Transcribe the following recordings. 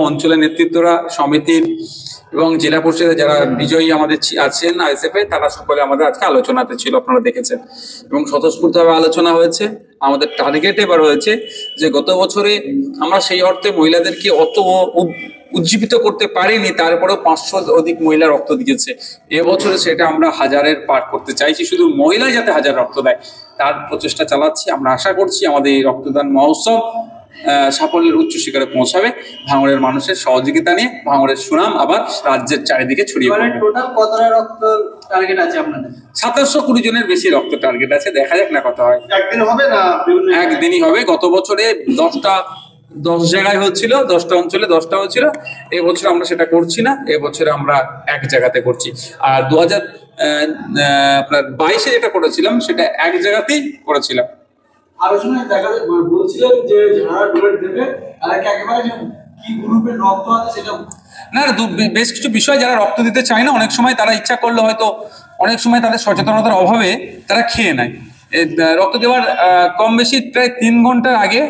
অঞ্চলের নেতৃত্বরা, সমিতির এবং জেলা পরিষদে যারা বিজয়ী আমাদের আছেন আইএসএফ এ, তারা সকলে আমাদের আজকে আলোচনাতে ছিল, আপনারা দেখেছেন। এবং স্বতঃস্ফূর্তভাবে আলোচনা হয়েছে। আমাদের টার্গেট এবার হয়েছে যে গত বছরে আমরা সেই অর্থে মহিলাদেরকে অত উজ্জীবিত করতে পারিনি, তারপরেও 500 অধিক মহিলা রক্ত দিয়েছে। এবছরে সেটা আমরা 1000-এর পার করতে চাইছি, শুধু মহিলাই যাতে 1000 রক্ত দেয় তার প্রচেষ্টা চালাচ্ছি। আমরা আশা করছি আমাদের এই রক্তদান মহোৎসব সাফল্যের উচ্চ শিখরে পৌঁছাবে। ভাঙড়ের মানুষের সহযোগিতা নিয়ে ভাঙড়ের সুনাম আবার রাজ্যের চারিদিকে ছড়িয়ে পড়বে। টোটাল কতটা রক্ত টার্গেট আছে আপনাদের? 2720 জনের বেশি রক্ত টার্গেট আছে, দেখা যাক না কত হয়। একদিন হবে না? একদিনই হবে। গত বছরে 10 জায়গায় হচ্ছিল, 10টা অঞ্চলে 10টা হচ্ছিল। এবছর আমরা সেটা করছি না, এবছরে আমরা এক জায়গাতে করছি। আর 2022-এ যেটা করেছিলাম সেটা এক জায়গাতেই করেছিলাম। আলোচনায় বলছিলেন যে যারা ডোনেট দেবে তাদেরকে একেবারে কি গ্রুপের রক্ত আছে সেটা না, বেশ কিছু বিষয় যারা রক্ত দিতে চায় না, অনেক সময় তারা ইচ্ছা করলে হয়তো অনেক সময় তাদের সচেতনতার অভাবে তারা খেয়ে নেয়। রক্ত দেওয়ার কম বেশি প্রায় 3 ঘন্টার আগে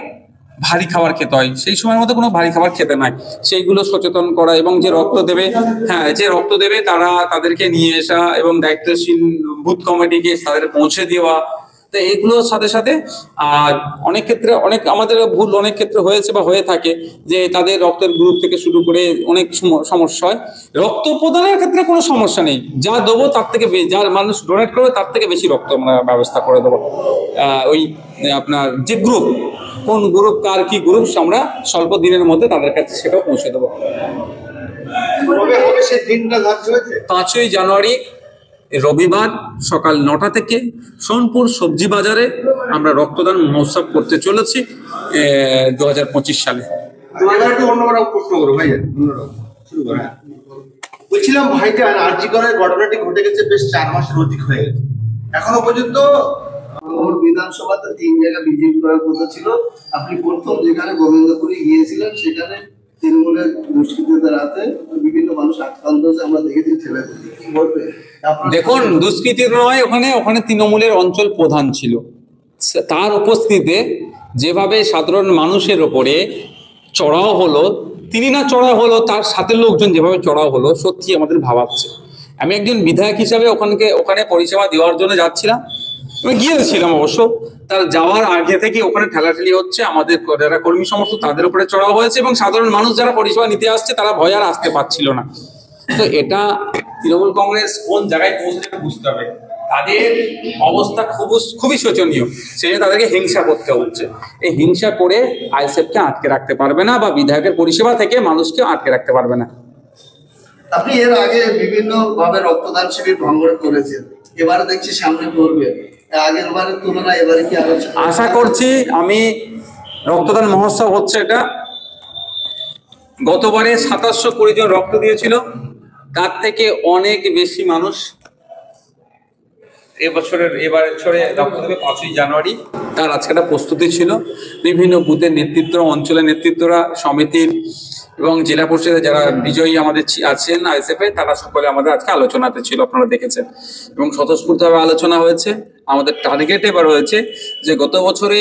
ভারী খাবার খেতে হয়, সেই সময়ের মধ্যে কোনো ভারী খাবার খেতে নাই, সেইগুলো সচেতন করা। এবং যে রক্ত দেবে, যে রক্ত দেবে তাদেরকে নিয়ে আসা এবং দায়িত্বশীল বুথ কমিটিকে তাদের পৌঁছে দেওয়া। তো এগুলোর সাথে সাথে আর অনেক ক্ষেত্রে আমাদের ভুল অনেক ক্ষেত্রে হয়েছে বা হয়ে থাকে যে তাদের রক্তের গ্রুপ থেকে শুরু করে অনেক সমস্যা হয়। রক্ত প্রদানের ক্ষেত্রে কোনো সমস্যা নেই, যা দেবো তার থেকে, যার মানুষ ডোনেট করবে তার থেকে বেশি রক্ত আমরা ব্যবস্থা করে দেবো। ওই আপনার যে গ্রুপ, কোন গ্রুপ কার কি গ্রুপ, আমরা স্বল্প দিনের মধ্যে তাদের কাছে সেটাও পৌঁছে দেবো। 5ই জানুয়ারি রবিবার সকাল 9টা থেকে সোনপুর সবজি বাজারে আমরা রক্তদান মহোৎসব করতে চলেছি 2025 সালে। বলছিলাম ভাইজান, আরজি করার ঘটনাটি ঘটে গেছে বেশ 4 মাসের অধিক হয়ে গেছে, এখনো পর্যন্ত বিধানসভাতে 3 জায়গা ভিজিট করার কথা ছিল। আপনি প্রথম যেখানে গোবিন্দপুরে গিয়েছিলেন সেখানে তৃণমূলের দুষ্কৃতীদের হাতে বিভিন্ন মানুষ আক্রান্ত হয়েছে, আমরা দেখেছি ছেলে। কি বলবে? দেখুন, দুষ্কৃতীর নয়, ওখানে তৃণমূলের অঞ্চল প্রধান ছিল, তার উপস্থিতিতে যেভাবে সাধারণ মানুষের ওপরে চড়াও হলো, তিনি না চড়াও হলো, তার সাথে লোকজন যেভাবে চড়াও হলো, সত্যি আমাদের ভাবাচ্ছে। আমি একজন বিধায়ক হিসাবে ওখানে পরিষেবা দেওয়ার জন্য যাচ্ছিলাম, আমি গিয়েছিলাম অবশ্য। তার যাওয়ার আগে থেকে ওখানে ঠেলাঠেলি হচ্ছে, আমাদের যারা কর্মী সমস্ত তাদের উপরে চড়াও হয়েছে এবং সাধারণ মানুষ যারা পরিষেবা নিতে আসছে তারা ভয় আর আসতে পারছিল না। তো এটা তৃণমূল কংগ্রেস কোন জায়গায় পৌঁছে বুঝতে হবে, তাদের অবস্থা খুবই শোচনীয়, সেই জন্য তাদেরকে হিংসা করতে হচ্ছে। এই হিংসা করে আইএসএফকে আটকে রাখতে পারবে না বা বিধায়কের পরিষেবা থেকে মানুষকে আটকে রাখতে পারবে না। আপনি এর আগে বিভিন্ন ভাবে রক্তদান শিবির ভাঙড়ে করেছেন, এবারে দেখছি সামনে করবে, আগের বারের তুলনায় এবারে কি আশা করছি। আমি রক্তদান মহোৎসব হচ্ছে এটা, গতবারে 2720 জন রক্ত দিয়েছিল, তার থেকে অনেক বেশি মানুষ এবারে রক্ত দেবে 5ই জানুয়ারি। তার আজকে একটা প্রস্তুতি ছিল। বিভিন্ন বুথের নেতৃত্ব, অঞ্চলের নেতৃত্বরা, সমিতির এবং জেলা পরিষদে যারা বিজয়ী আমাদের আছেন আইএসএফ এ, তারা সকলে আমাদের আজকে আলোচনাতে ছিল, আপনারা দেখেছেন। এবং স্বতঃস্ফূর্তভাবে আলোচনা হয়েছে। আমাদের টার্গেট এবার হয়েছে যে গত বছরে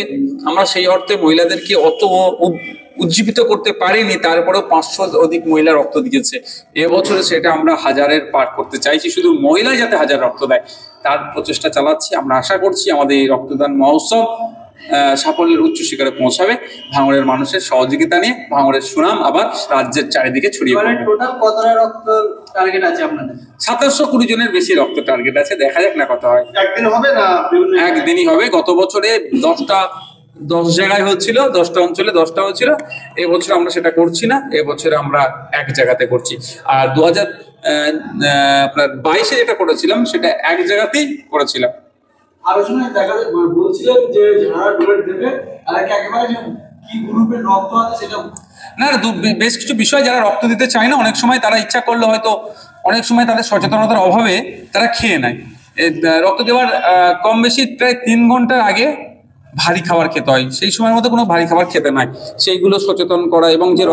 আমরা সেই অর্থে মহিলাদেরকে অত উজ্জীবিত করতে পারিনি, তারপরেও 500 অধিক মহিলা রক্ত দিয়েছে। এবছরে সেটা আমরা 1000-এর পার করতে চাইছি, শুধু মহিলাই যাতে 1000 রক্ত দেয় তার প্রচেষ্টা চালাচ্ছি। আমরা আশা করছি আমাদের এই রক্তদান মহোৎসব সাফল্যের উচ্চ শিখরে পৌঁছাবে। ভাঙড়ের মানুষের সহযোগিতা নিয়ে ভাঙড়ের সুনাম আবার রাজ্যের চারিদিকে ছড়িয়ে পড়বে। টোটাল কতটা রক্ত টার্গেট আছে আপনাদের? 2720 জনের বেশি রক্ত টার্গেট আছে, দেখা যাক না কত হয়। একদিন হবে না? একদিনই হবে। গত বছরে 10 জায়গায় হচ্ছিল, 10টা অঞ্চলে 10টা হচ্ছিল। এবছর আমরা সেটা করছি না, এবছরে আমরা এক জায়গাতে করছি। আর 2022-এ যেটা করেছিলাম সেটা এক জায়গাতেই করেছিলাম। আলোচনায় বলছিলেন যে যারা ডোনেট দেবে তাদেরকে একেবারে কি গ্রুপের রক্ত আছে সেটা না, বেশ কিছু বিষয় যারা রক্ত দিতে চায় না, অনেক সময় তারা ইচ্ছা করলে হয়তো অনেক সময় তাদের সচেতনতার অভাবে তারা খেয়ে নেয়। রক্ত দেওয়ার কম বেশি প্রায় 3 ঘন্টার আগে ভারী খাবার খেতে হয়, সেই সময়ের মধ্যে কোনো ভারী খাবার খেতে নাই, সেইগুলো সচেতন করা। এবং যে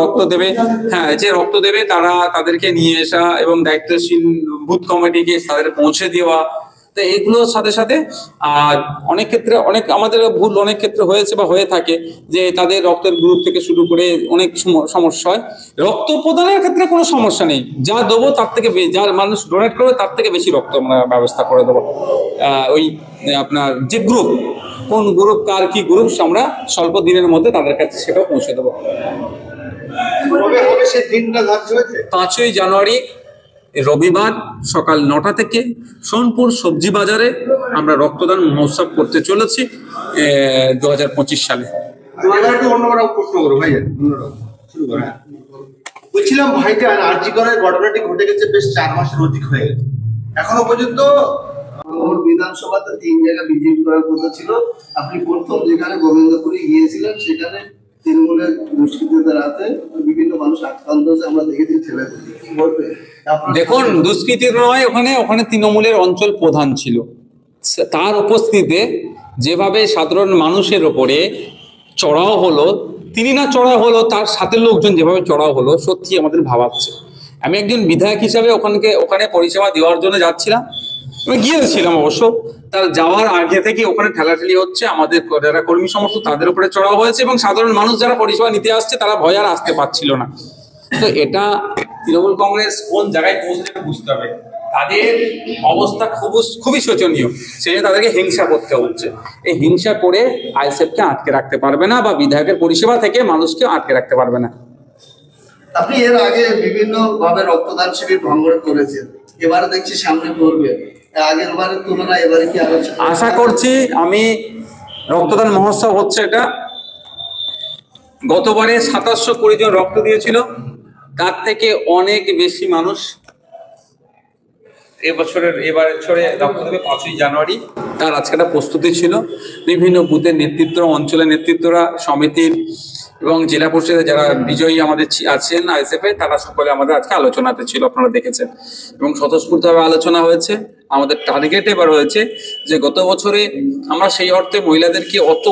রক্ত দেবে তাদেরকে নিয়ে আসা এবং দায়িত্বশীল বুথ কমিটিকে তাদের পৌঁছে দেওয়া। তো এইগুলোর সাথে সাথে আর অনেক ক্ষেত্রে অনেক আমাদের ভুল অনেক ক্ষেত্রে হয়েছে বা হয়ে থাকে যে তাদের রক্তের গ্রুপ থেকে শুরু করে অনেক সমস্যা হয়। রক্ত প্রদানের ক্ষেত্রে কোনো সমস্যা নেই, যা দেবো তার থেকে যার মানুষ ডোনেট করবে তার থেকে বেশি রক্ত আমরা ব্যবস্থা করে দেবো। ওই আপনার যে গ্রুপ কোন গ্রুপ কার কি গ্রুপ আমরা স্বল্প দিনের মধ্যে তাদের কাছে সেটাও পৌঁছে দেবো। 5ই জানুয়ারি রবিবার সকাল 9টা থেকে সোনপুর সবজি বাজারে আমরা রক্তদান মহোৎসব করতে চলেছি 2025 সালে। বলছিলাম ভাইজান, আরজি করার ঘটনাটি ঘটে গেছে বেশ 4 মাসের অধিক হয়ে গেছে। এখনো পর্যন্ত বিধানসভাতে 3 জায়গা বিজেপি করার কথা ছিল। আপনি প্রথম যেখানে গোবিন্দপুরে গিয়েছিলেন সেখানে তৃণমূলের দুষ্কৃতীদের হাতে বিভিন্ন মানুষ আক্রান্ত হয়েছে, আমরা দেখেছি ছেলেদের। কি বলবে? দেখুন, দুষ্কৃতীর নয়, ওখানে তৃণমূলের অঞ্চল প্রধান ছিল, তার উপস্থিতিতে যেভাবে সাধারণ মানুষের ওপরে চড়াও হলো, তিনি না চড়াও হলো তার সাথে লোকজন যেভাবে চড়াও হলো, সত্যি আমাদের ভাবাচ্ছে। আমি একজন বিধায়ক হিসাবে ওখানে পরিষেবা দেওয়ার জন্য যাচ্ছিলাম, আমি গিয়েছিলাম অবশ্য। তার যাওয়ার আগে থেকে ওখানে ঠেলাঠেলি হচ্ছে, আমাদের যারা কর্মী সমস্ত তাদের উপরে চড়াও হয়েছে এবং সাধারণ মানুষ যারা পরিষেবা নিতে আসছে তারা ভয় আর আসতে পারছিল না। তো এটা তৃণমূল কংগ্রেস কোন জায়গায় পৌঁছেছে বুঝতে হবে। তাদের অবস্থা খুবই শোচনীয়, সেই জন্য তাদেরকে হিংসা করতে হচ্ছে। এই হিংসা করে আইএসএফকে আটকে রাখতে পারবে না বা বিধায়কের পরিষেবা থেকে মানুষকে আটকে রাখতে পারবে না। আপনি এর আগে বিভিন্ন ভাবে রক্তদান শিবির ভাঙড় করেছেন, এবারে দেখছি সামনে করবে, আগের বারের তুলনায় এবারে কি আশা করছি। আমি রক্তদান মহোৎসব হচ্ছে এটা, গতবারে 2720 জন রক্ত দিয়েছিল, তার থেকে অনেক বেশি মানুষ এবারে রক্ত দেবে 5ই জানুয়ারি। তার আজকে একটা প্রস্তুতি ছিল, বিভিন্ন বুথের নেতৃত্ব, অঞ্চলের নেতৃত্বরা, সমিতির এবং জেলা পরিষদের যারা বিজয়ী আমাদের আছেন আইএসএফ এ, তারা সকলে আমাদের আজকে আলোচনাতে ছিল, আপনারা দেখেছেন। এবং স্বতঃস্ফূর্তভাবে আলোচনা হয়েছে। আমাদের টার্গেট এবার হয়েছে যে গত বছরে আমরা সেই অর্থে মহিলাদেরকে অত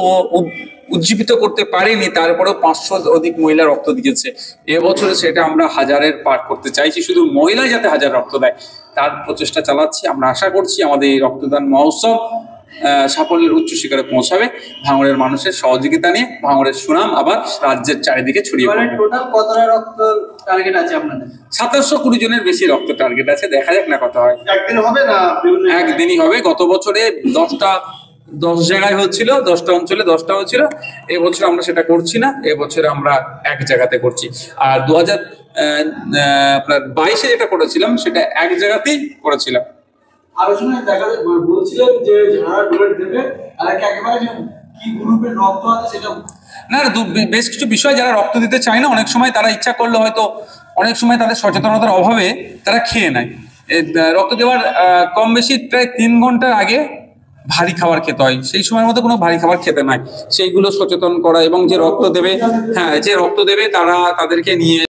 উজ্জীবিত করতে পারিনি, তারপরেও 500 অধিক মহিলা রক্ত দিয়েছে। এবছরে সেটা আমরা 1000-এর পার করতে চাইছি, শুধু মহিলা যাতে 1000 রক্ত দেয় তার প্রচেষ্টা চালাচ্ছি। আমরা আশা করছি আমাদের এই রক্তদান মহোৎসব সাফল্যের উচ্চ শিখরে পৌঁছাবে। ভাঙড়ের মানুষের সহযোগিতা নিয়ে ভাঙড়ের সুনাম আবার রাজ্যের চারিদিকে ছড়িয়ে পড়বে। টোটাল কতটা রক্ত টার্গেট আছে আপনাদের? 2720 জনের বেশি রক্ত টার্গেট আছে, দেখা যাক না কত হয়। একদিন হবে না একদিনই হবে। গত বছরে 10 জায়গায় হচ্ছিল, 10টা অঞ্চলে 10টা হচ্ছিল। এবছর আমরা সেটা করছি না, এবছরে আমরা এক জায়গাতে করছি। আর 2022-এ যেটা করেছিলাম সেটা এক জায়গাতেই করেছিলাম। আলোচনায় বলছিলেন যে যারা ডোনেট দেবে তাদেরকে একেবারে কি গ্রুপের রক্ত আছে সেটা না, বেশ কিছু বিষয় যারা রক্ত দিতে চায় না, অনেক সময় তারা ইচ্ছা করলে হয়তো অনেক সময় তাদের সচেতনতার অভাবে তারা খেয়ে নেয়। রক্ত দেওয়ার কম বেশি প্রায় 3 ঘন্টার আগে ভারী খাবার খেতে হয়, সেই সময়ের মধ্যে কোনো ভারী খাবার খেতে নাই, সেইগুলো সচেতন করা এবং যে রক্ত দেবে, যে রক্ত দেবে তাদেরকে নিয়ে